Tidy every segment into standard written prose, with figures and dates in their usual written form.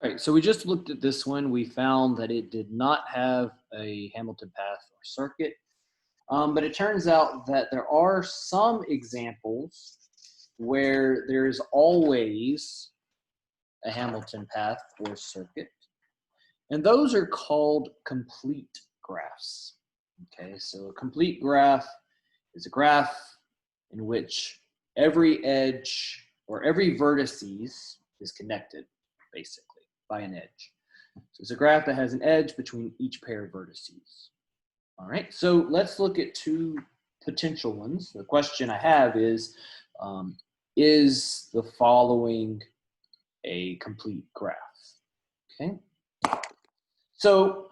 All right, so we just looked at this one. We found that it did not have a Hamilton path or circuit, but it turns out that there are some examples where there is always a Hamilton path or circuit, and those are called complete graphs. Okay, so a complete graph is a graph in which every edge or every vertices is connected, basically, by an edge. So it's a graph that has an edge between each pair of vertices. All right, so let's look at two potential ones. The question I have is the following a complete graph? Okay, so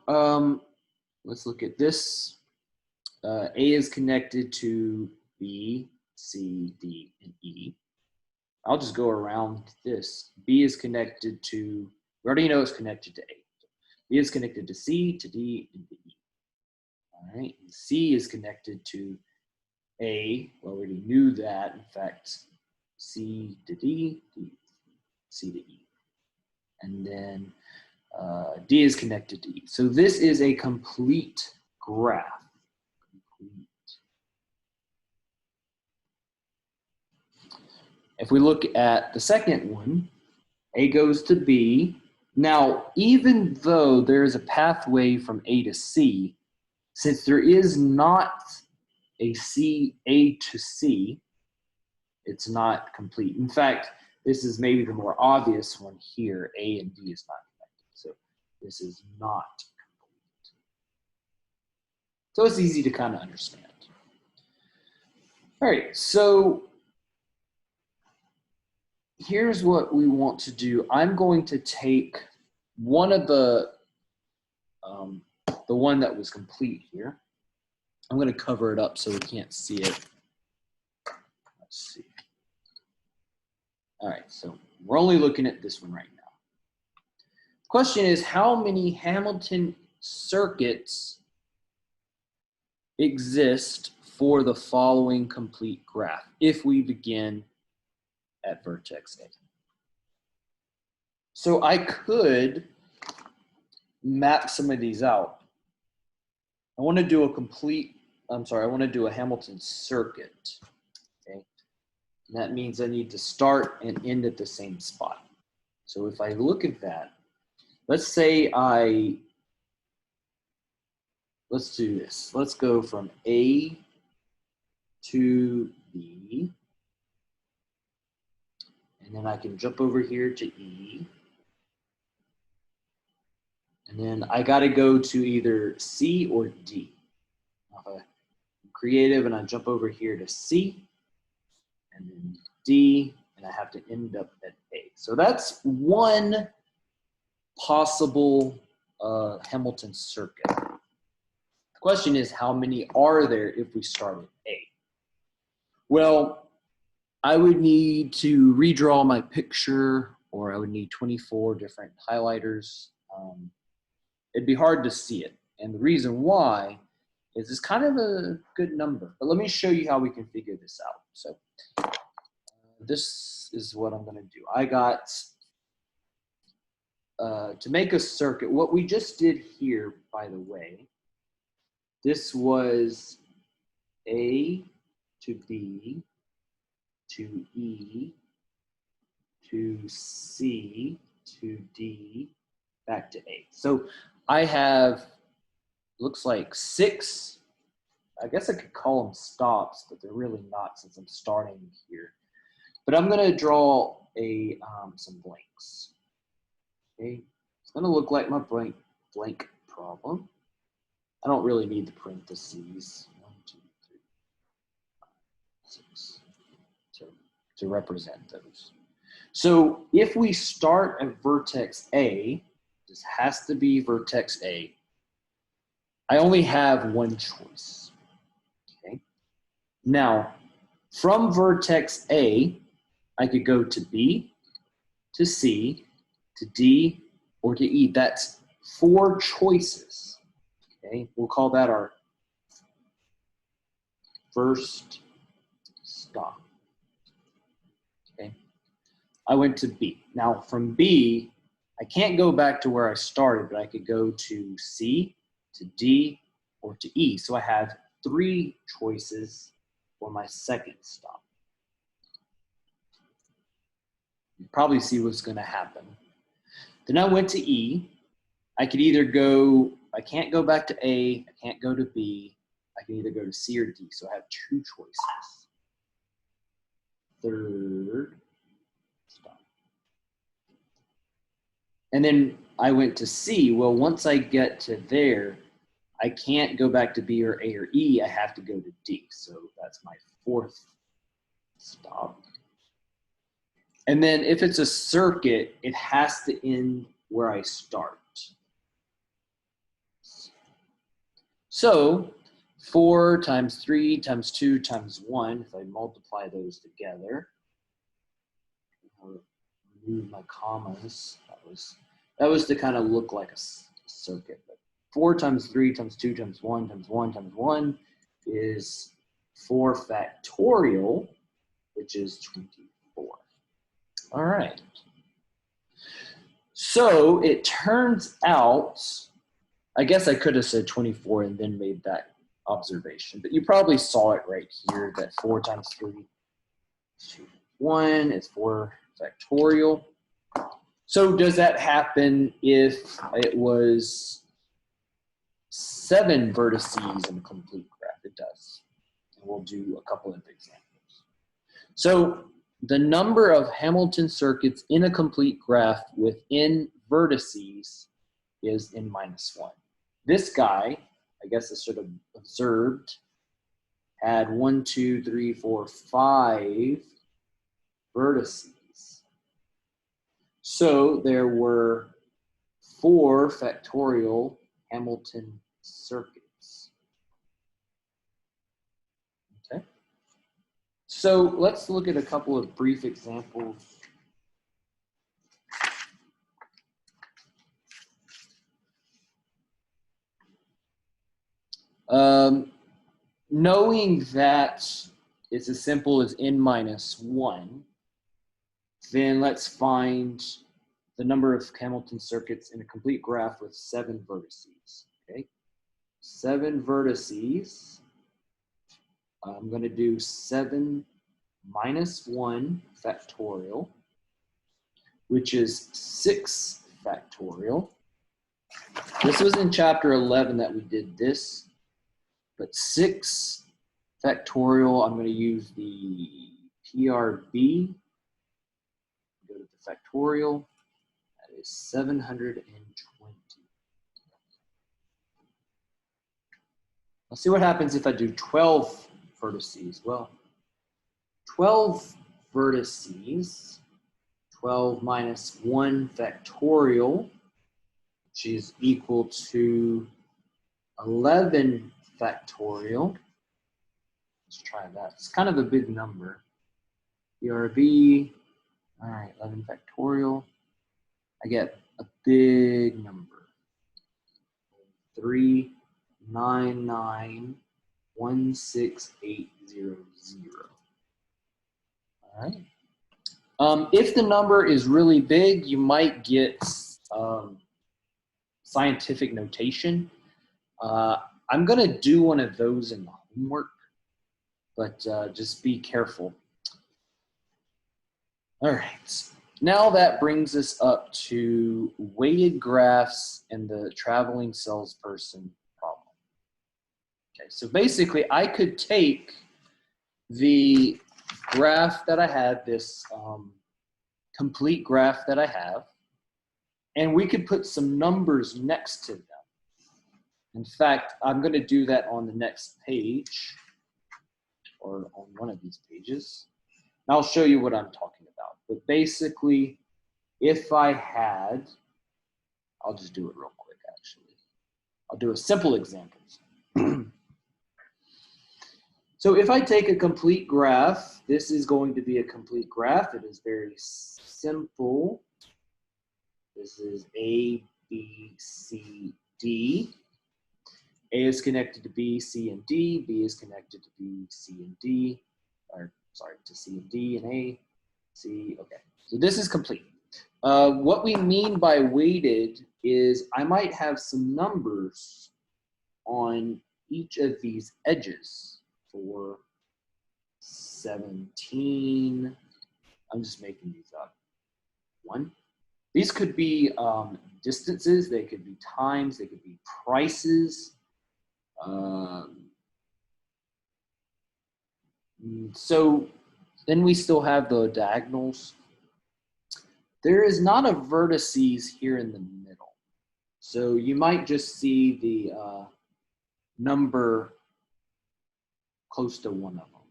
let's look at this. A is connected to B, C, D, and E. I'll just go around this. B is connected to, we already know it's connected to A. B is connected to C, to D, and to E. All right, and C is connected to A. We already knew that. In fact, C to D, C to E. And then D is connected to E. So this is a complete graph. If we look at the second one, A goes to B. Now, even though there is a pathway from A to C, since there is not a A to C, it's not complete. In fact, this is maybe the more obvious one here. A and D is not connected. So this is not complete. So it's easy to kind of understand. All right, so here's what we want to do. I'm going to take one of the one that was complete here. I'm going to cover it up so we can't see it. Let's see. All right, so we're only looking at this one right now. The question is, how many Hamilton circuits exist for the following complete graph if we begin at vertex A? So I could map some of these out. I want to do a Hamilton circuit. Okay. And that means I need to start and end at the same spot. So if I look at that, let's say let's do this. Let's go from A to B. And then I can jump over here to E. And then I got to go to either C or D. If I'm creative and I jump over here to C and then D, and I have to end up at A. So that's one possible Hamilton circuit. The question is, how many are there if we start at A? Well, I would need to redraw my picture, or I would need 24 different highlighters. It'd be hard to see it. And the reason why is it's kind of a good number. But let me show you how we can figure this out. So this is what I'm going to do. I got, to make a circuit, what we just did here, by the way, this was A to B to E to C to D back to A. So I have, looks like 6, I guess I could call them stops, but they're really not since I'm starting here. But I'm going to draw some blanks. Okay, it's going to look like my blank problem. I don't really need the parentheses. 1, 2, 3, 5, 6 to represent those. So if we start at vertex A, this has to be vertex A. I only have one choice. Okay. Now, from vertex A, I could go to B, to C, to D, or to E. That's 4 choices. Okay, we'll call that our first stop. Okay, I went to B. Now from B, I can't go back to where I started, but I could go to C, to D, or to E. So I have 3 choices for my second stop. You probably see what's going to happen. Then I went to E. I could either go, I can't go back to A, I can't go to B. I can either go to C or D. So I have 2 choices. Third stop. And then I went to C. Well, once I get to there, I can't go back to B or A or E. I have to go to D. So that's my 4th stop. And then if it's a circuit, it has to end where I start. So 4 times 3 times 2 times 1, if I multiply those together, I'll remove my commas. That was to kind of look like a circuit. But 4 times 3 times 2 times 1 times 1 times 1 is 4 factorial, which is 24. All right. So it turns out, I guess I could have said 24 and then made that observation, but you probably saw it right here that 4 times 3 to 1 is 4 factorial. So does that happen if it was 7 vertices in a complete graph? It does. And we'll do a couple of examples. So the number of Hamilton circuits in a complete graph within vertices is n minus 1. This guy, I guess I should have observed, had 1, 2, 3, 4, 5 vertices. So there were 4 factorial Hamilton circuits. Okay. So let's look at a couple of brief examples. Knowing that it's as simple as n minus 1, then let's find the number of Hamilton circuits in a complete graph with 7 vertices. Okay, 7 vertices. I'm going to do 7 minus 1 factorial, which is 6 factorial. This was in chapter 11 that we did this, but 6 factorial, I'm going to use the PRB. Go to the factorial. That is 720. Let's see what happens if I do 12 vertices. Well, 12 vertices, 12 minus 1 factorial, which is equal to 11 factorial. Let's try that. It's kind of a big number. PRB, all right, 11 factorial. I get a big number. 399,16800. All right. If the number is really big, you might get scientific notation. I'm going to do one of those in the homework, but just be careful. All right. Now that brings us up to weighted graphs and the traveling salesperson problem. Okay, so basically I could take the graph that I had, this complete graph that I have, and we could put some numbers next to them. In fact, I'm going to do that on the next page, or on one of these pages. And I'll show you what I'm talking about. But basically, if I had, I'll just do it real quick, actually. I'll do a simple example. So if I take a complete graph, this is going to be a complete graph. It is very simple. This is A, B, C, D. A is connected to B, C, and D. B is connected to B, C, and D. Or, sorry, to C and D and A, C. Okay, so this is complete. What we mean by weighted is I might have some numbers on each of these edges for 17. I'm just making these up. 1. These could be distances, they could be times, they could be prices. So then we still have the diagonals. There is not a vertices here in the middle. So you might just see the number close to one of them.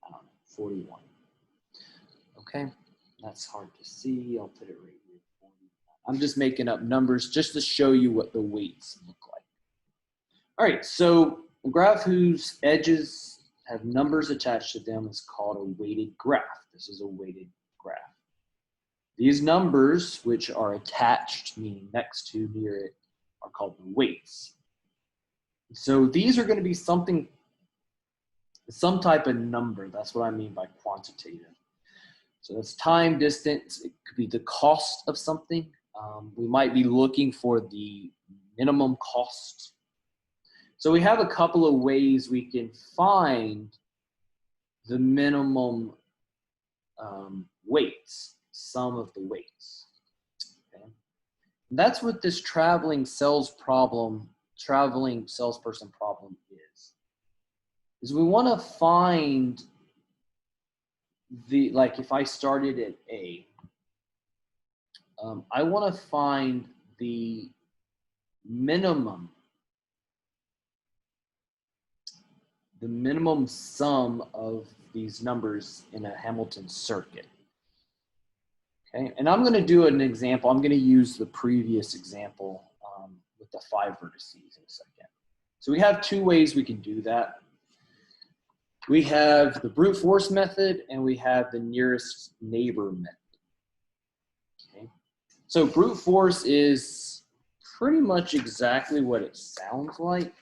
I don't know, 41. Okay, that's hard to see. I'll put it right here. I'm just making up numbers just to show you what the weights look like. All right, so a graph whose edges have numbers attached to them is called a weighted graph. This is a weighted graph. These numbers, which are attached, meaning next to, near it, are called the weights. So these are going to be some type of number. That's what I mean by quantitative. So that's time, distance. It could be the cost of something. We might be looking for the minimum cost. So we have a couple of ways we can find the minimum weights, some of the weights. Okay? And that's what this traveling salesperson problem is we want to find the, like if I started at A, I want to find the minimum sum of these numbers in a Hamilton circuit. Okay, and I'm going to do an example. I'm going to use the previous example with the 5 vertices in a second. So we have 2 ways we can do that. We have the brute force method and we have the nearest neighbor method. Okay, so brute force is pretty much exactly what it sounds like.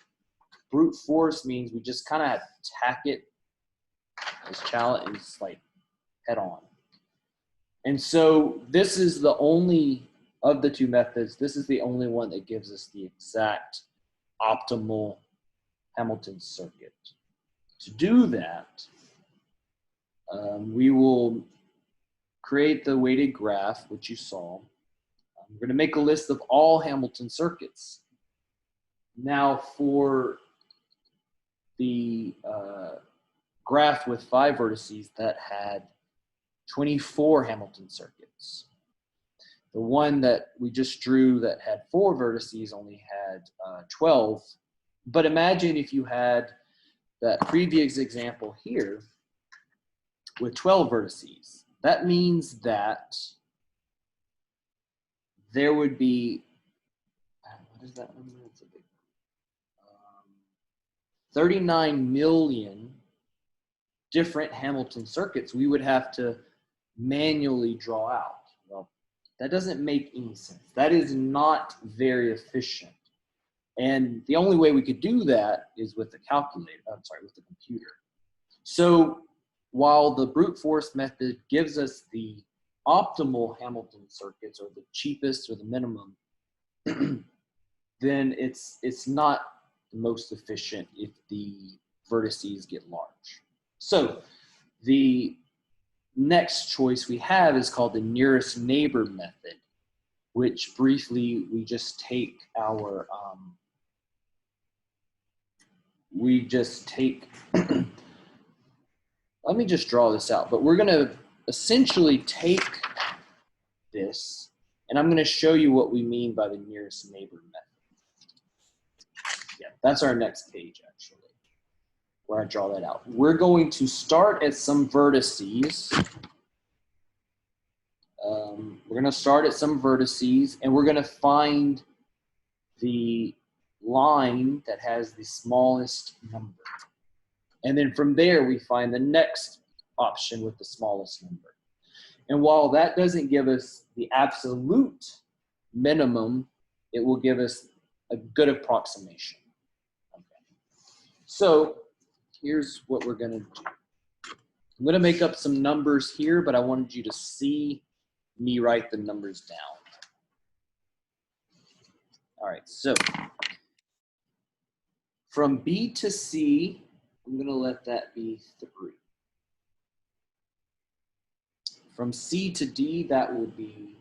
Brute force means we just kind of attack it as challenge and just like head on. And so this is the only of the 2 methods. This is the only one that gives us the exact optimal Hamilton circuit. To do that, we will create the weighted graph, which you saw. We're going to make a list of all Hamilton circuits. Now for the graph with 5 vertices that had 24 Hamilton circuits. The one that we just drew that had 4 vertices only had 12. But imagine if you had that previous example here with 12 vertices. That means that there would be, what is that number? It's a big 39 million different Hamilton circuits we would have to manually draw out. Well, that doesn't make any sense. That is not very efficient. And the only way we could do that is with the calculator, with the computer. So while the brute force method gives us the optimal Hamilton circuits, or the cheapest or the minimum, then it's not the most efficient if the vertices get large. So the next choice we have is called the nearest neighbor method, which briefly we just take our let me just draw this out, but we're going to essentially take this, and I'm going to show you what we mean by the nearest neighbor method. Yeah, that's our next page, actually, where I draw that out. We're going to start at some vertices. We're going to start at some vertices, and we're going to find the line that has the smallest number. And then from there, we find the next option with the smallest number. And while that doesn't give us the absolute minimum, it will give us a good approximation. Okay. So here's what we're going to do. I'm going to make up some numbers here, but I wanted you to see me write the numbers down. All right, so from B to C, I'm going to let that be 3. From C to D, that will be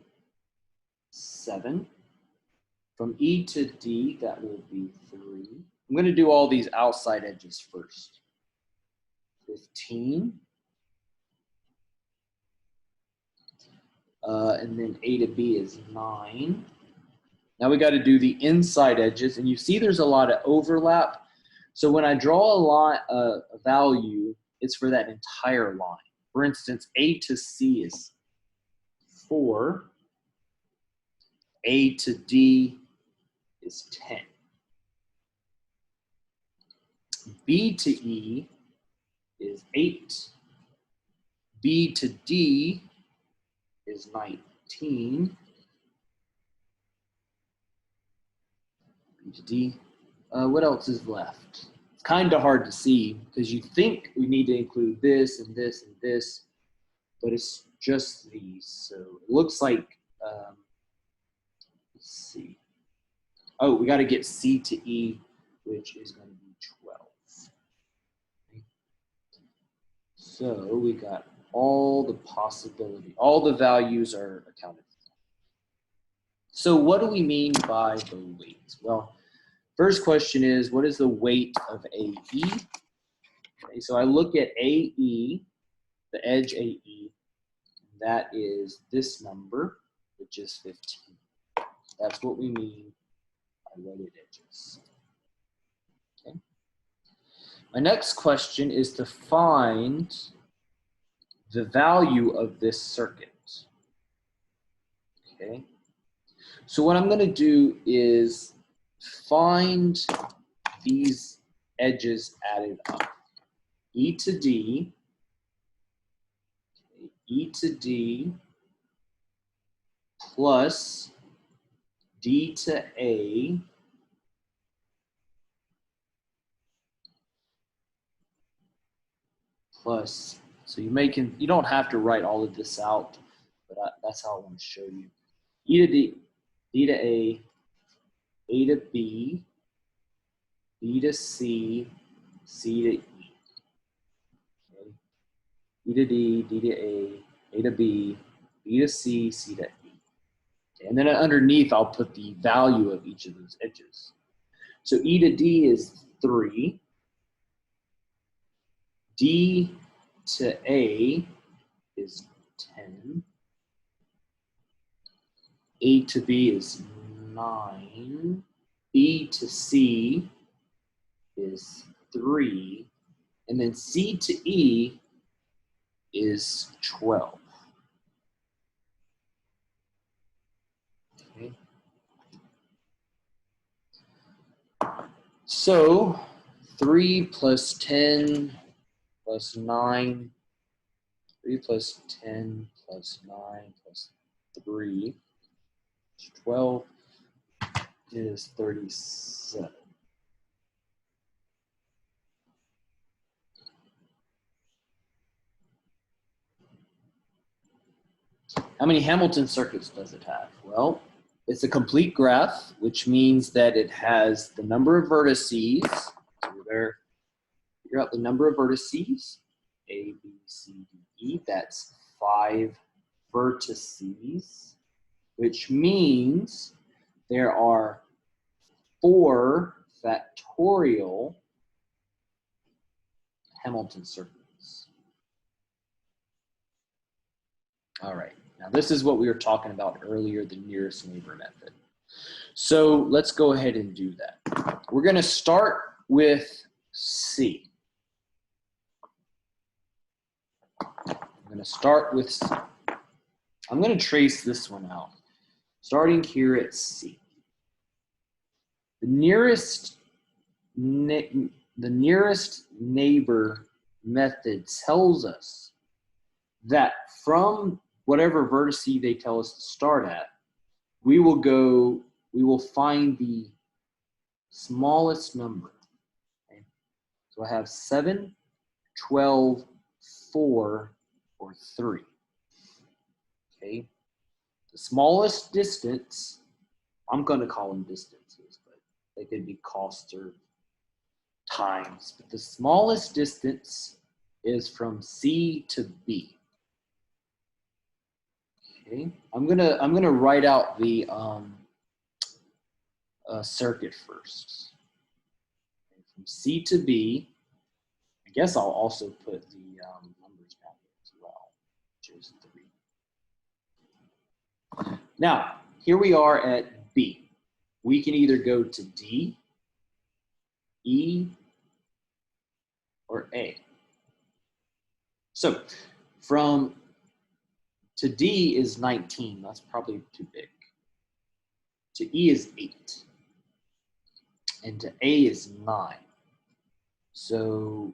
7. From E to D, that will be 3. I'm going to do all these outside edges first. 15. And then A to B is 9. Now we got to do the inside edges, and you see there's a lot of overlap. So when I draw a value, it's for that entire line. For instance, A to C is 4. A to D is 10. B to E is 8. B to D is 19. B to D. What else is left? It's kind of hard to see because you think we need to include this and this and this, but it's just these. So it looks like, let's see. Oh, we got to get C to E, which is going to be 12. So we got all the possibility, all the values are accounted for. So what do we mean by the weight? Well, first question is, what is the weight of AE? Okay, so I look at AE, the edge AE, that is this number, which is 15. That's what we mean by weighted edges. Okay. My next question is to find the value of this circuit. Okay. So what I'm going to do is find these edges added up. E to D, E to D plus D to A plus, so you don't have to write all of this out, but that's how I want to show you. E to D, D to A to B, B to C, C to E. Okay. E to D, D to A to B, B to C, C to E. Okay. And then underneath, I'll put the value of each of those edges. So E to D is 3. D to A is 10. A to B is 9. B to C is 3. And then C to E is 12. Okay. So 3 plus 10 plus 9, 3 plus 10 plus 9 plus 3 is 12 is 37. How many Hamilton circuits does it have? Well, it's a complete graph, which means that it has the number of vertices. So there, figure out the number of vertices. A, B, C, D, E. That's 5 vertices, which means there are 4 factorial Hamilton circuits. All right. Now, this is what we were talking about earlier, the nearest neighbor method. So let's go ahead and do that. We're going to start with C. I'm going to start with C. I'm going to trace this one out, starting here at C. The nearest neighbor method tells us that from whatever vertice they tell us to start at, we will find the smallest number. Okay? So I have 7, 12, 4, or 3. Okay, the smallest distance, I'm going to call them distances, but they could be costs or times. But the smallest distance is from C to B. Okay, I'm gonna write out the circuit first. Okay, from C to B. I guess I'll also put the numbers down here as well, which is 3. Now, here we are at B. We can either go to D, E, or A. So from to D is 19. That's probably too big. To E is 8. And to A is 9. So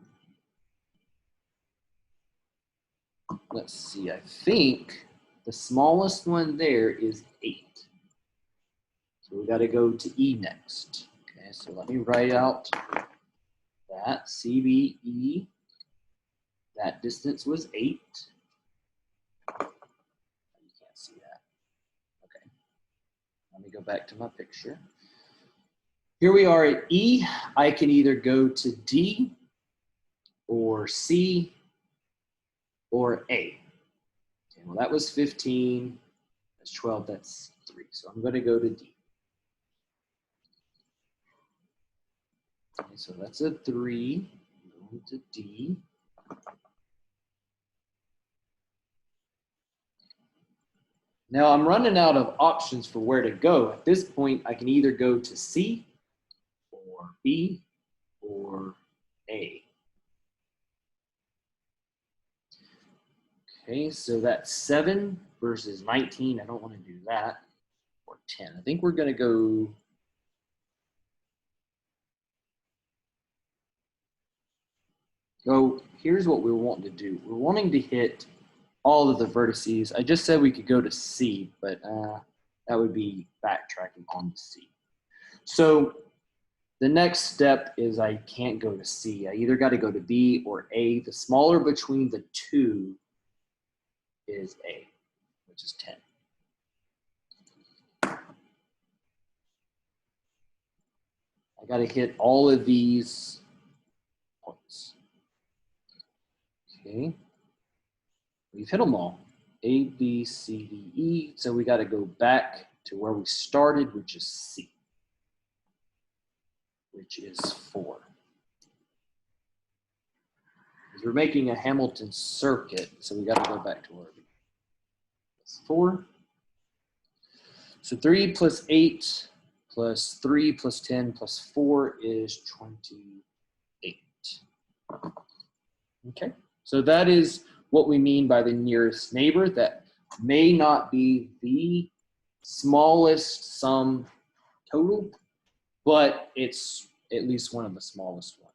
let's see. I think the smallest one there is 8. So we got to go to E next. Okay, so let me write out that CBE. That distance was 8. You can't see that. Okay. Let me go back to my picture. Here we are at E. I can either go to D or C or A. Okay, well, that was 15. That's 12. That's 3. So I'm going to go to D. Okay, so that's a 3. Going to D. Now I'm running out of options for where to go. At this point, I can either go to C or B or A. Okay, so that's 7 versus 19. I don't want to do that. Or 10. I think we're going to go. So here's what we're wanting to do. We're wanting to hit all of the vertices. I just said we could go to C, but that would be backtracking on to C. So the next step is I can't go to C. I either got to go to B or A. The smaller between the two is A, which is 10. I got to hit all of these points. Okay. We've hit them all. A, B, C, D, E. So we got to go back to where we started, which is C, which is 4. We're making a Hamilton circuit, so we got to go back to where we it's 4. So 3 plus 8 plus 3 plus 10 plus 4 is 28. Okay, so that is what we mean by the nearest neighbor. That may not be the smallest sum total, but it's at least one of the smallest ones.